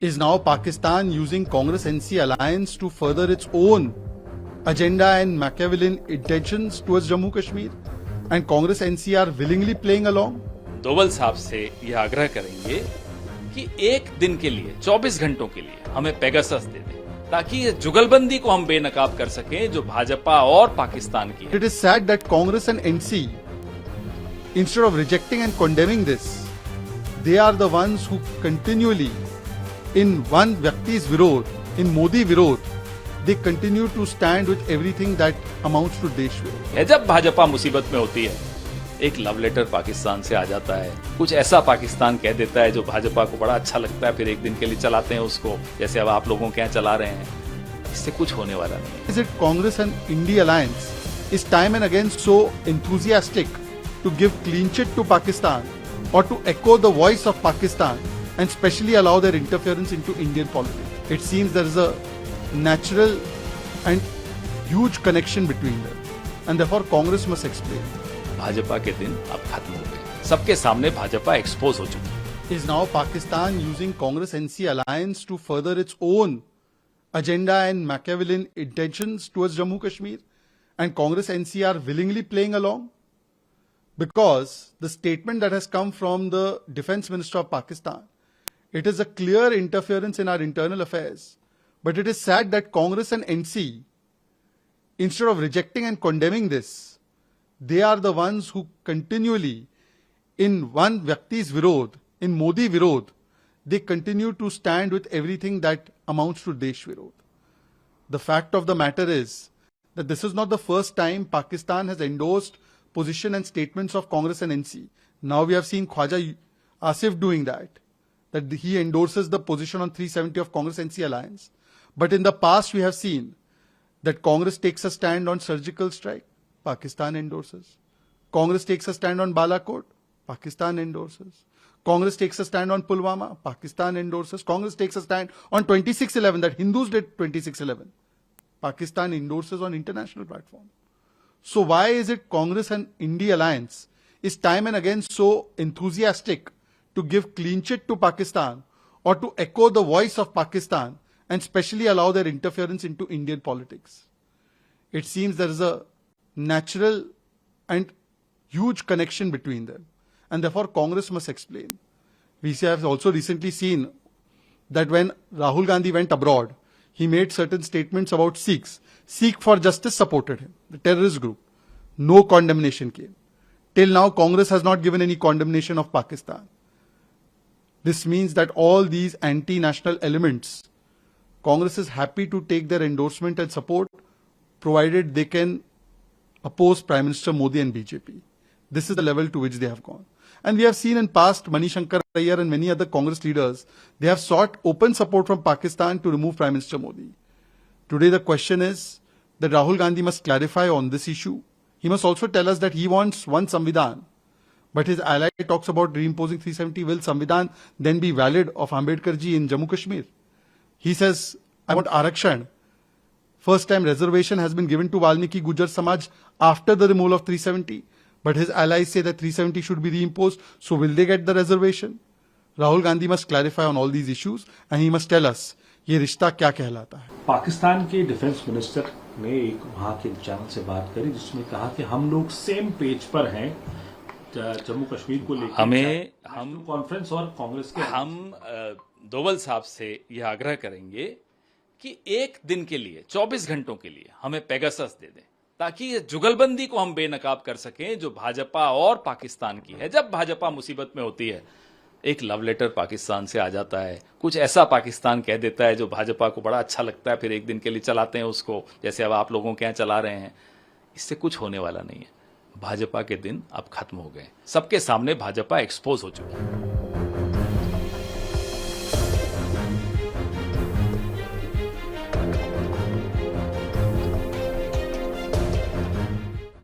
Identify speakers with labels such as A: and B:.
A: Is now Pakistan using Congress-NC alliance to further its own agenda and Machiavellian intentions towards Jammu Kashmir? And Congress-NC are willingly playing along?
B: Doval साहब से यह आग्रह करेंगे कि एक दिन के लिए 24 घंटों के लिए हमें पेगासस दे दें ताकि ये जुगलबंदी को हम बेनकाब कर सकें जो भाजपा और पाकिस्तान की है।
A: It is sad that Congress and NC, instead of rejecting and condemning this, they are the ones who continually, in one Vyakti's Virod, in Modi Virod, they continue to stand with everything that amounts to Desh Virod.
B: जब भाजपा मुसीबत में होती है, एक love letter Pakistan से आ जाता है, कुछ ऐसा पाकिस्तान कह देता है जो भाजपा को बड़ा अच्छा लगता है, फिर एक दिन के लिए चलाते हैं उसको, जैसे अब आप लोगों के यहाँ चला रहे हैं। इससे कुछ होने वाला नहीं है।
A: Is it Congress and India alliance is time and again so enthusiastic to give clean chit to Pakistan or to echo the voice of Pakistan and specially allow their interference into Indian politics? It seems there is a natural and huge connection between them, and therefore Congress must explain.
B: Bhajpa के दिन अब खत्म हो गए, सबके सामने Bhajpa expose हो चुकी है।
A: Is now Pakistan using Congress-NC alliance to further its own agenda and Machiavellian intentions towards Jammu Kashmir? And Congress-NC are willingly playing along? Because the statement that has come from the Defense Minister of Pakistan, it is a clear interference in our internal affairs. But it is sad that Congress and NC, instead of rejecting and condemning this, they are the ones who continually, in one Vyakti's Virod, in Modi Virod, they continue to stand with everything that amounts to Desh Virod. The fact of the matter is that this is not the first time Pakistan has endorsed position and statements of Congress and NC. Now we have seen Khwaja Asif doing that he endorses the position on 370 of Congress-NC alliance. But in the past we have seen that Congress takes a stand on surgical strike, Pakistan endorses. Congress takes a stand on Balakot, Pakistan endorses. Congress takes a stand on Pulwama, Pakistan endorses. Congress takes a stand on 2611, that Hindus did 2611. Pakistan endorses on international platform. So why is it Congress and India alliance is time and again so enthusiastic to give clean chit to Pakistan or to echo the voice of Pakistan and specially allow their interference into Indian politics? It seems there is a natural and huge connection between them, and therefore Congress must explain. We have also recently seen that when Rahul Gandhi went abroad, he made certain statements about Sikhs. Sikh for Justice supported him, the terrorist group. No condemnation came. Till now, Congress has not given any condemnation of Pakistan. This means that all these anti-national elements, Congress is happy to take their endorsement and support, provided they can oppose Prime Minister Modi and BJP. This is the level to which they have gone. And we have seen in past, Manishankar Ayyar and many other Congress leaders, they have sought open support from Pakistan to remove Prime Minister Modi. Today the question is that Rahul Gandhi must clarify on this issue. He must also tell us that he wants one Samvidhan, but his ally talks about reimposing 370. Will Samvidhan then be valid of Ambedkar ji in Jammu Kashmir? He says, I want Arakshan. First time reservation has been given to Valmiki Gujar Samaj after the removal of 370. But his allies say that 370 should be reimposed. So will they get the reservation? Rahul Gandhi must clarify on all these issues and he must tell us, ये रिश्ता क्या कहलाता है?
C: पाकिस्तान के defence minister ने एक वहां के चैनल से बात करी जिसमें कहा कि हम लोग सेम पेज पर हैं जम्मू कश्मीर को लेकर। हम कॉन्फ्रेंस और कांग्रेस के
B: हम डोवल साहब से यह आग्रह करेंगे कि एक दिन के लिए 24 घंटों के लिए हमें पेगासस दे दें ताकि ये जुगलबंदी को हम बेनकाब कर सकें जो भाजपा और पाकिस्तान की है। जब भाजपा मुसीबत में होती है, एक लव लेटर पाकिस्तान से आ जाता है, कुछ ऐसा पाकिस्तान कह देता है जो भाजपा को बड़ा अच्छा लगता है, फिर एक दिन के लिए चलाते हैं उसको, जैसे अब आप लोगों के यहाँ चला रहे हैं। इससे कुछ होने वाला नहीं है। भाजपा के दिन अब खत्म हो गए, सबके सामने भाजपा एक्सपोज हो चुकी है।